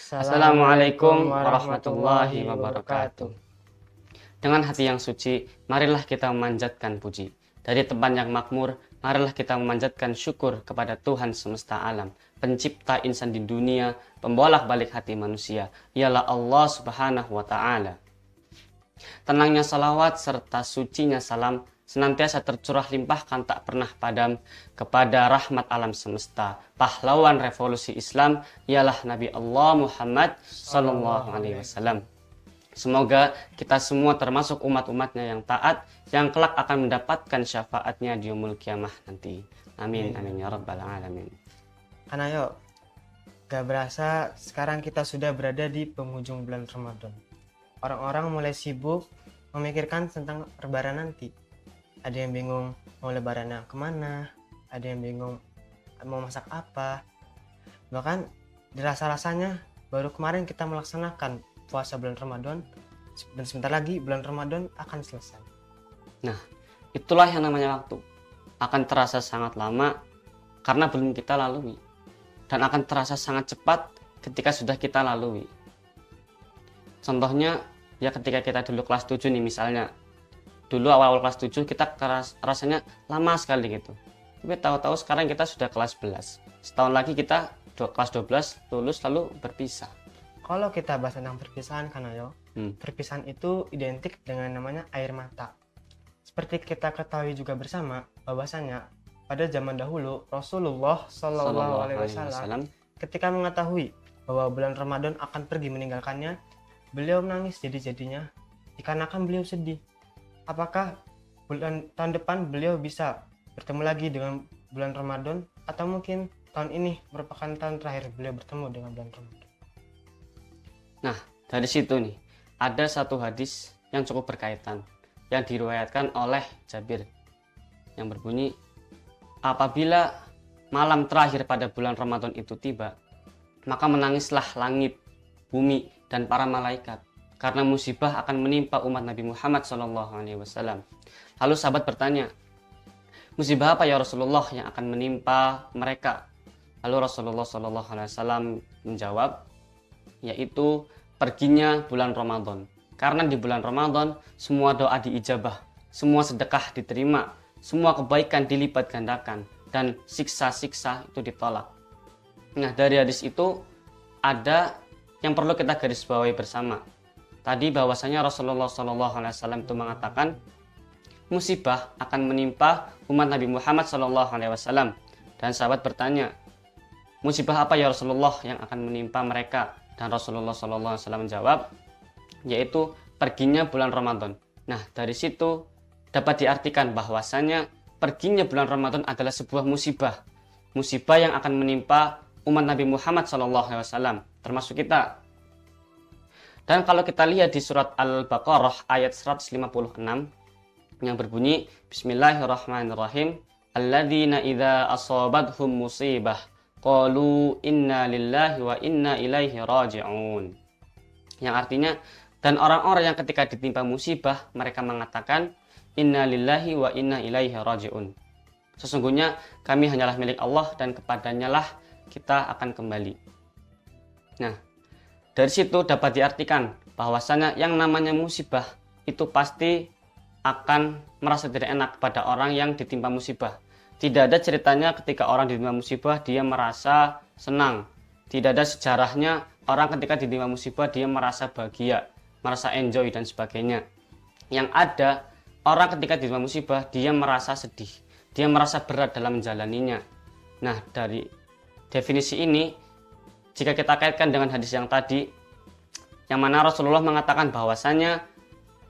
Assalamualaikum warahmatullahi wabarakatuh. Dengan hati yang suci, marilah kita memanjatkan puji. Dari tempat yang makmur, marilah kita memanjatkan syukur kepada Tuhan semesta alam, pencipta insan di dunia, pembolak-balik hati manusia, ialah Allah Subhanahu wa Ta'ala. Tenangnya salawat serta sucinya salam senantiasa tercurah limpahkan tak pernah padam kepada rahmat alam semesta, pahlawan revolusi Islam, ialah Nabi Allah Muhammad sallallahu alaihi wasallam. Semoga kita semua termasuk umat-umatnya yang taat, yang kelak akan mendapatkan syafaatnya di yaumul kiamah nanti. Amin, amin ya rabbal alamin. Anayo, gak berasa sekarang kita sudah berada di penghujung bulan Ramadan. Orang-orang mulai sibuk memikirkan tentang lebaran nanti. Ada yang bingung mau lebarannya kemana, ada yang bingung mau masak apa. Bahkan dirasa-rasanya baru kemarin kita melaksanakan puasa bulan Ramadan, dan sebentar lagi bulan Ramadan akan selesai. Nah, itulah yang namanya waktu. Akan terasa sangat lama karena belum kita lalui, dan akan terasa sangat cepat ketika sudah kita lalui. Contohnya, ya ketika kita dulu kelas 7 nih misalnya. Dulu awal-awal kelas 7 kita rasanya lama sekali gitu. Tapi tahu-tahu sekarang kita sudah kelas 11. Setahun lagi kita kelas 12 lulus lalu berpisah. Kalau kita bahas tentang perpisahan kan ayo, perpisahan itu identik dengan namanya air mata. Seperti kita ketahui juga bersama bahwasanya pada zaman dahulu Rasulullah Shallallahu Alaihi Wasallam ketika mengetahui bahwa bulan Ramadan akan pergi meninggalkannya, beliau menangis jadi-jadinya dikarenakan beliau sedih. Apakah tahun depan beliau bisa bertemu lagi dengan bulan Ramadan, atau mungkin tahun ini merupakan tahun terakhir beliau bertemu dengan bulan Ramadan? Nah, dari situ nih ada satu hadis yang cukup berkaitan yang diriwayatkan oleh Jabir yang berbunyi, apabila malam terakhir pada bulan Ramadan itu tiba, maka menangislah langit, bumi, dan para malaikat karena musibah akan menimpa umat Nabi Muhammad SAW. Lalu sahabat bertanya, musibah apa ya Rasulullah yang akan menimpa mereka? Lalu Rasulullah SAW menjawab, yaitu perginya bulan Ramadan. Karena di bulan Ramadan semua doa diijabah, semua sedekah diterima, semua kebaikan dilipat gandakan, dan siksa-siksa itu ditolak. Nah, dari hadis itu ada yang perlu kita garis bawahi bersama. Tadi bahwasanya Rasulullah SAW itu mengatakan musibah akan menimpa umat Nabi Muhammad SAW. Dan sahabat bertanya, musibah apa ya Rasulullah yang akan menimpa mereka? Dan Rasulullah SAW menjawab, yaitu perginya bulan Ramadan. Nah, dari situ dapat diartikan bahwasanya perginya bulan Ramadan adalah sebuah musibah. Musibah yang akan menimpa umat Nabi Muhammad SAW, termasuk kita. Dan kalau kita lihat di surat Al-Baqarah ayat 156 yang berbunyi, Bismillahirrahmanirrahim, alladzina idza asabathum musibah qalu inna lillahi wa inna ilaihi raji'un. Yang artinya, dan orang-orang yang ketika ditimpa musibah mereka mengatakan inna lillahi wa inna ilaihi raji'un. Sesungguhnya kami hanyalah milik Allah dan kepadanya lah kita akan kembali. Nah, dari situ dapat diartikan bahwasanya yang namanya musibah itu pasti akan merasa tidak enak pada orang yang ditimpa musibah. Tidak ada ceritanya ketika orang ditimpa musibah dia merasa senang. Tidak ada sejarahnya orang ketika ditimpa musibah dia merasa bahagia, merasa enjoy dan sebagainya. Yang ada orang ketika ditimpa musibah dia merasa sedih, dia merasa berat dalam menjalaninya. Nah, dari definisi ini jika kita kaitkan dengan hadis yang tadi, yang mana Rasulullah mengatakan bahwasanya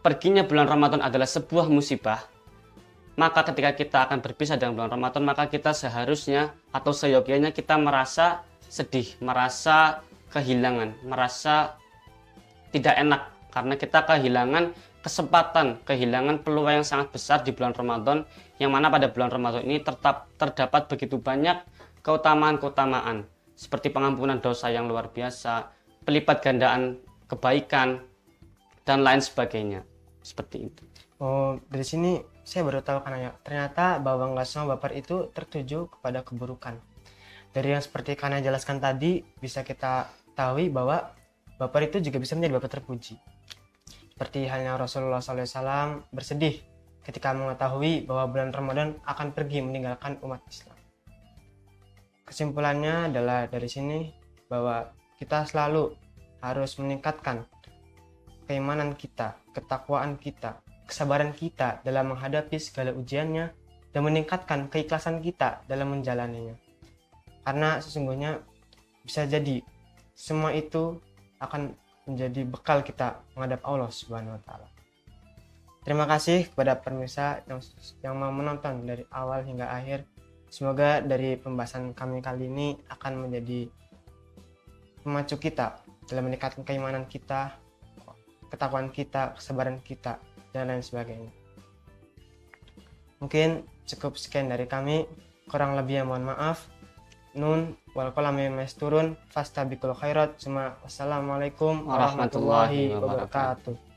perginya bulan Ramadan adalah sebuah musibah, maka ketika kita akan berpisah dengan bulan Ramadan, maka kita seharusnya atau seyogianya kita merasa sedih, merasa kehilangan, merasa tidak enak karena kita kehilangan kesempatan, kehilangan peluang yang sangat besar di bulan Ramadan, yang mana pada bulan Ramadan ini terdapat begitu banyak keutamaan-keutamaan seperti pengampunan dosa yang luar biasa, pelipat gandaan kebaikan, dan lain sebagainya. Seperti itu. Oh, dari sini saya baru tahu kan ya, ternyata bahwa nggak semua baper itu tertuju kepada keburukan. Dari yang seperti Kana jelaskan tadi, bisa kita ketahui bahwa baper itu juga bisa menjadi baper terpuji. Seperti halnya Rasulullah SAW bersedih ketika mengetahui bahwa bulan Ramadan akan pergi meninggalkan umat Islam. Kesimpulannya adalah dari sini bahwa kita selalu harus meningkatkan keimanan kita, ketakwaan kita, kesabaran kita dalam menghadapi segala ujiannya, dan meningkatkan keikhlasan kita dalam menjalaninya. Karena sesungguhnya bisa jadi semua itu akan menjadi bekal kita menghadap Allah Subhanahu wa taala. Terima kasih kepada pemirsa yang mau menonton dari awal hingga akhir. Semoga dari pembahasan kami kali ini akan menjadi pemacu kita dalam meningkatkan keimanan kita, ketakwaan kita, kesabaran kita, dan lain sebagainya. Mungkin cukup sekian dari kami. Kurang lebihnya mohon maaf. Nun wal qalami masturun fastabiqul khairat. Wassalamualaikum warahmatullahi wabarakatuh.